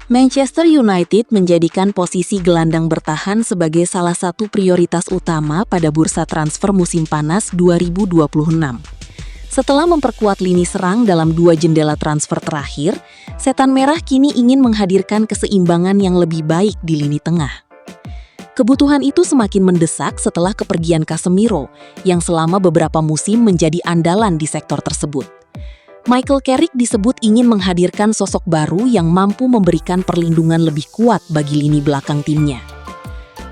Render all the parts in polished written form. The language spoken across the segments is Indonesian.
Manchester United menjadikan posisi gelandang bertahan sebagai salah satu prioritas utama pada bursa transfer musim panas 2026. Setelah memperkuat lini serang dalam 2 jendela transfer terakhir, Setan Merah kini ingin menghadirkan keseimbangan yang lebih baik di lini tengah. Kebutuhan itu semakin mendesak setelah kepergian Casemiro, yang selama beberapa musim menjadi andalan di sektor tersebut. Michael Carrick disebut ingin menghadirkan sosok baru yang mampu memberikan perlindungan lebih kuat bagi lini belakang timnya.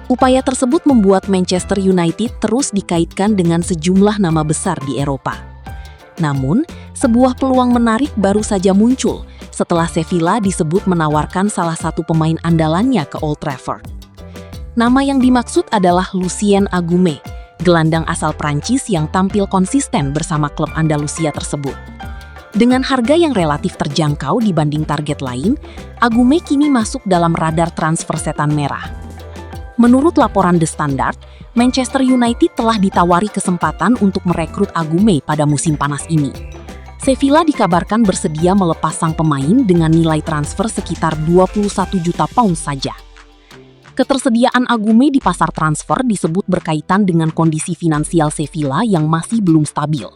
Upaya tersebut membuat Manchester United terus dikaitkan dengan sejumlah nama besar di Eropa. Namun, sebuah peluang menarik baru saja muncul setelah Sevilla disebut menawarkan salah satu pemain andalannya ke Old Trafford. Nama yang dimaksud adalah Lucien Agoumé, gelandang asal Prancis yang tampil konsisten bersama klub Andalusia tersebut. Dengan harga yang relatif terjangkau dibanding target lain, Agoumé kini masuk dalam radar transfer Setan Merah. Menurut laporan The Standard, Manchester United telah ditawari kesempatan untuk merekrut Agoumé pada musim panas ini. Sevilla dikabarkan bersedia melepas sang pemain dengan nilai transfer sekitar 21 juta pound saja. Ketersediaan Agoumé di pasar transfer disebut berkaitan dengan kondisi finansial Sevilla yang masih belum stabil.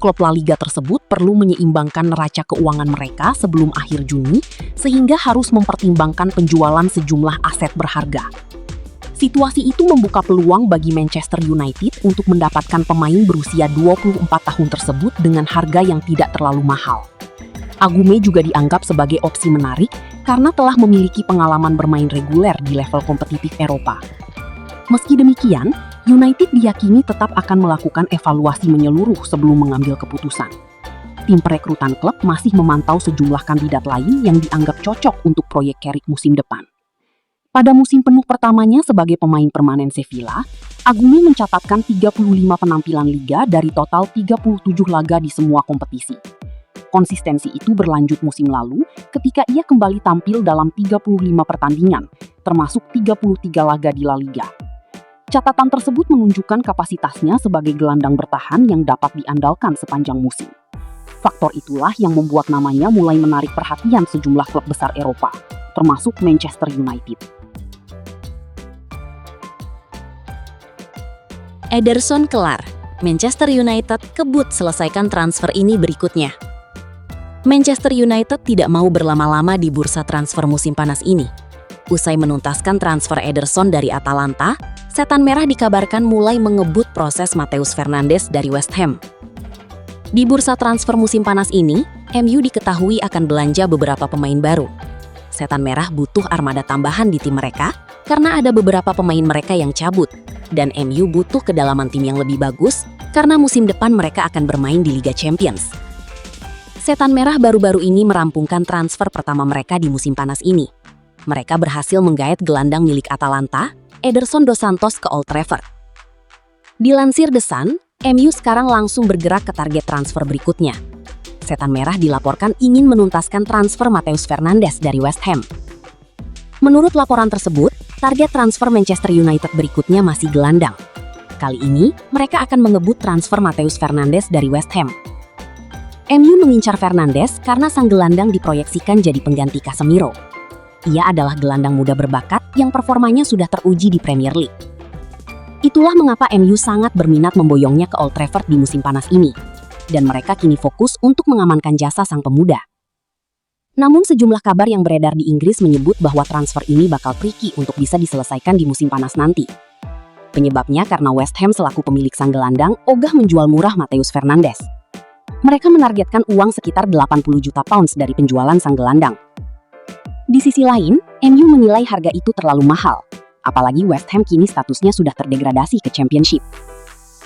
Klub La Liga tersebut perlu menyeimbangkan neraca keuangan mereka sebelum akhir Juni, sehingga harus mempertimbangkan penjualan sejumlah aset berharga. Situasi itu membuka peluang bagi Manchester United untuk mendapatkan pemain berusia 24 tahun tersebut dengan harga yang tidak terlalu mahal. Agoumé juga dianggap sebagai opsi menarik karena telah memiliki pengalaman bermain reguler di level kompetitif Eropa. Meski demikian, United diyakini tetap akan melakukan evaluasi menyeluruh sebelum mengambil keputusan. Tim perekrutan klub masih memantau sejumlah kandidat lain yang dianggap cocok untuk proyek Carrick musim depan. Pada musim penuh pertamanya sebagai pemain permanen Sevilla, Agoumé mencatatkan 35 penampilan liga dari total 37 laga di semua kompetisi. Konsistensi itu berlanjut musim lalu ketika ia kembali tampil dalam 35 pertandingan, termasuk 33 laga di La Liga. Catatan tersebut menunjukkan kapasitasnya sebagai gelandang bertahan yang dapat diandalkan sepanjang musim. Faktor itulah yang membuat namanya mulai menarik perhatian sejumlah klub besar Eropa, termasuk Manchester United. Ederson kelar, Manchester United kebut selesaikan transfer ini berikutnya. Manchester United tidak mau berlama-lama di bursa transfer musim panas ini. Usai menuntaskan transfer Ederson dari Atalanta, Setan Merah dikabarkan mulai mengebut proses Matheus Fernandes dari West Ham. Di bursa transfer musim panas ini, MU diketahui akan belanja beberapa pemain baru. Setan Merah butuh armada tambahan di tim mereka karena ada beberapa pemain mereka yang cabut, dan MU butuh kedalaman tim yang lebih bagus karena musim depan mereka akan bermain di Liga Champions. Setan Merah baru-baru ini merampungkan transfer pertama mereka di musim panas ini. Mereka berhasil menggait gelandang milik Atalanta, Ederson dos Santos ke Old Trafford. Dilansir The Sun, MU sekarang langsung bergerak ke target transfer berikutnya. Setan Merah dilaporkan ingin menuntaskan transfer Matheus Fernandes dari West Ham. Menurut laporan tersebut, target transfer Manchester United berikutnya masih gelandang. Kali ini, mereka akan mengebut transfer Matheus Fernandes dari West Ham. MU mengincar Fernandes karena sang gelandang diproyeksikan jadi pengganti Casemiro. Ia adalah gelandang muda berbakat yang performanya sudah teruji di Premier League. Itulah mengapa MU sangat berminat memboyongnya ke Old Trafford di musim panas ini, dan mereka kini fokus untuk mengamankan jasa sang pemuda. Namun sejumlah kabar yang beredar di Inggris menyebut bahwa transfer ini bakal tricky untuk bisa diselesaikan di musim panas nanti. Penyebabnya karena West Ham selaku pemilik sang gelandang ogah menjual murah Matheus Fernandes. Mereka menargetkan uang sekitar 80 juta pounds dari penjualan sang gelandang. Di sisi lain, MU menilai harga itu terlalu mahal, apalagi West Ham kini statusnya sudah terdegradasi ke Championship.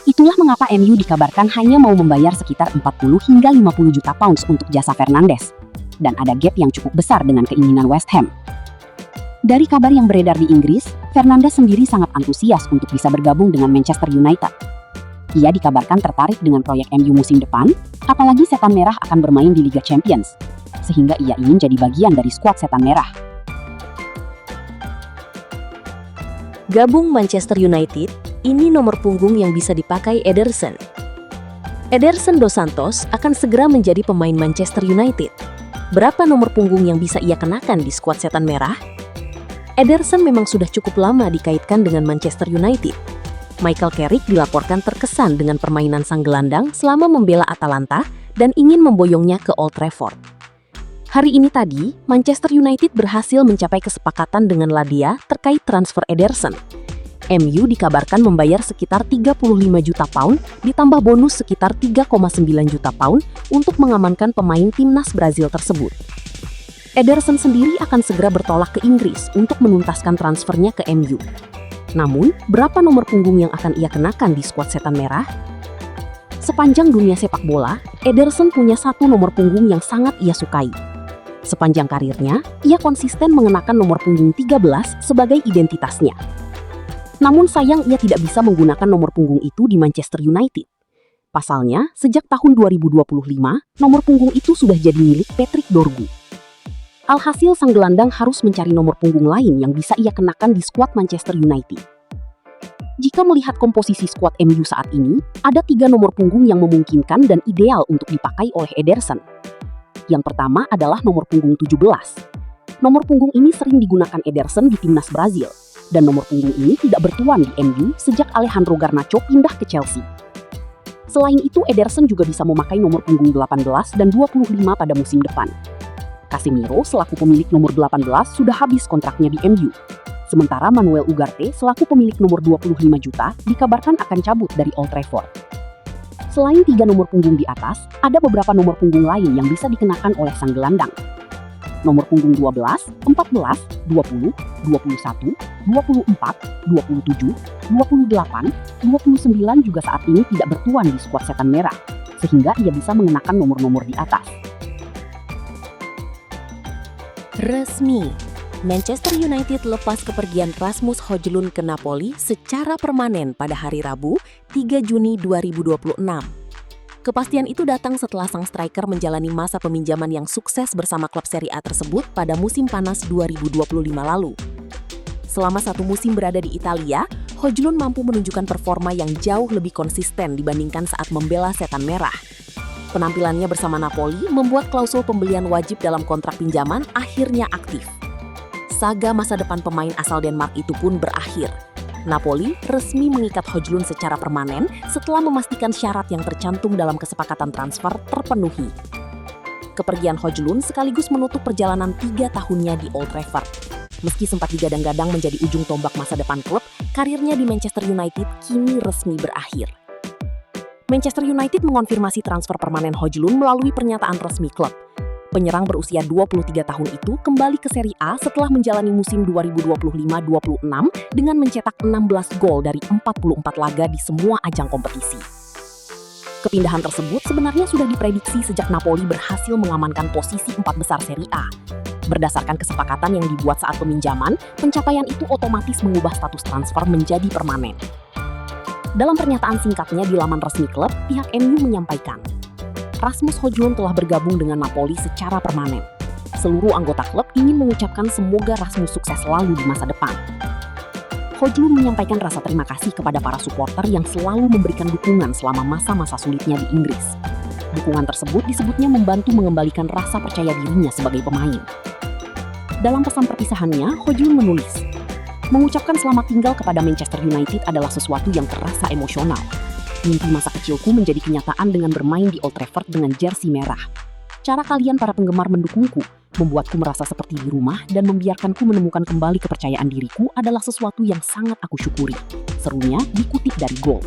Itulah mengapa MU dikabarkan hanya mau membayar sekitar 40 hingga 50 juta pounds untuk jasa Fernandes, dan ada gap yang cukup besar dengan keinginan West Ham. Dari kabar yang beredar di Inggris, Fernandes sendiri sangat antusias untuk bisa bergabung dengan Manchester United. Ia dikabarkan tertarik dengan proyek MU musim depan, apalagi Setan Merah akan bermain di Liga Champions, sehingga ia ingin jadi bagian dari skuad Setan Merah. Gabung Manchester United, ini nomor punggung yang bisa dipakai Ederson. Ederson dos Santos akan segera menjadi pemain Manchester United. Berapa nomor punggung yang bisa ia kenakan di skuad Setan Merah? Ederson memang sudah cukup lama dikaitkan dengan Manchester United. Michael Carrick dilaporkan terkesan dengan permainan sang gelandang selama membela Atalanta dan ingin memboyongnya ke Old Trafford. Hari ini tadi, Manchester United berhasil mencapai kesepakatan dengan Ladia terkait transfer Ederson. MU dikabarkan membayar sekitar 35 juta pound ditambah bonus sekitar 3,9 juta pound untuk mengamankan pemain timnas Brazil tersebut. Ederson sendiri akan segera bertolak ke Inggris untuk menuntaskan transfernya ke MU. Namun, berapa nomor punggung yang akan ia kenakan di skuad Setan Merah? Sepanjang dunia sepak bola, Ederson punya satu nomor punggung yang sangat ia sukai. Sepanjang karirnya, ia konsisten mengenakan nomor punggung 13 sebagai identitasnya. Namun sayang ia tidak bisa menggunakan nomor punggung itu di Manchester United. Pasalnya, sejak tahun 2025, nomor punggung itu sudah jadi milik Patrick Dorgu. Alhasil sang gelandang harus mencari nomor punggung lain yang bisa ia kenakan di skuad Manchester United. Jika melihat komposisi skuad MU saat ini, ada 3 nomor punggung yang memungkinkan dan ideal untuk dipakai oleh Ederson. Yang pertama adalah nomor punggung 17. Nomor punggung ini sering digunakan Ederson di timnas Brazil. Dan nomor punggung ini tidak bertuan di MU sejak Alejandro Garnacho pindah ke Chelsea. Selain itu, Ederson juga bisa memakai nomor punggung 18 dan 25 pada musim depan. Casemiro selaku pemilik nomor 18 sudah habis kontraknya di MU. Sementara Manuel Ugarte selaku pemilik nomor 25 juta dikabarkan akan cabut dari Old Trafford. Selain 3 nomor punggung di atas, ada beberapa nomor punggung lain yang bisa dikenakan oleh sang gelandang. Nomor punggung 12, 14, 20, 21, 24, 27, 28, 29 juga saat ini tidak bertuan di skuad Setan Merah, sehingga ia bisa mengenakan nomor-nomor di atas. Resmi, Manchester United lepas kepergian Rasmus Højlund ke Napoli secara permanen pada hari Rabu, 3 Juni 2026. Kepastian itu datang setelah sang striker menjalani masa peminjaman yang sukses bersama klub Serie A tersebut pada musim panas 2025 lalu. Selama 1 musim berada di Italia, Højlund mampu menunjukkan performa yang jauh lebih konsisten dibandingkan saat membela Setan Merah. Penampilannya bersama Napoli membuat klausul pembelian wajib dalam kontrak pinjaman akhirnya aktif. Saga masa depan pemain asal Denmark itu pun berakhir. Napoli resmi mengikat Højlund secara permanen setelah memastikan syarat yang tercantum dalam kesepakatan transfer terpenuhi. Kepergian Højlund sekaligus menutup perjalanan 3 tahunnya di Old Trafford. Meski sempat digadang-gadang menjadi ujung tombak masa depan klub, karirnya di Manchester United kini resmi berakhir. Manchester United mengonfirmasi transfer permanen Højlund melalui pernyataan resmi klub. Penyerang berusia 23 tahun itu kembali ke Serie A setelah menjalani musim 2025-26 dengan mencetak 16 gol dari 44 laga di semua ajang kompetisi. Kepindahan tersebut sebenarnya sudah diprediksi sejak Napoli berhasil mengamankan posisi 4 besar Serie A. Berdasarkan kesepakatan yang dibuat saat peminjaman, pencapaian itu otomatis mengubah status transfer menjadi permanen. Dalam pernyataan singkatnya di laman resmi klub, pihak MU menyampaikan, Rasmus Højlund telah bergabung dengan Napoli secara permanen. Seluruh anggota klub ingin mengucapkan semoga Rasmus sukses selalu di masa depan. Højlund menyampaikan rasa terima kasih kepada para supporter yang selalu memberikan dukungan selama masa-masa sulitnya di Inggris. Dukungan tersebut disebutnya membantu mengembalikan rasa percaya dirinya sebagai pemain. Dalam pesan perpisahannya, Højlund menulis, mengucapkan selamat tinggal kepada Manchester United adalah sesuatu yang terasa emosional. Mimpi masa kecilku menjadi kenyataan dengan bermain di Old Trafford dengan jersey merah. Cara kalian para penggemar mendukungku, membuatku merasa seperti di rumah dan membiarkanku menemukan kembali kepercayaan diriku adalah sesuatu yang sangat aku syukuri. Serunya dikutip dari Goal.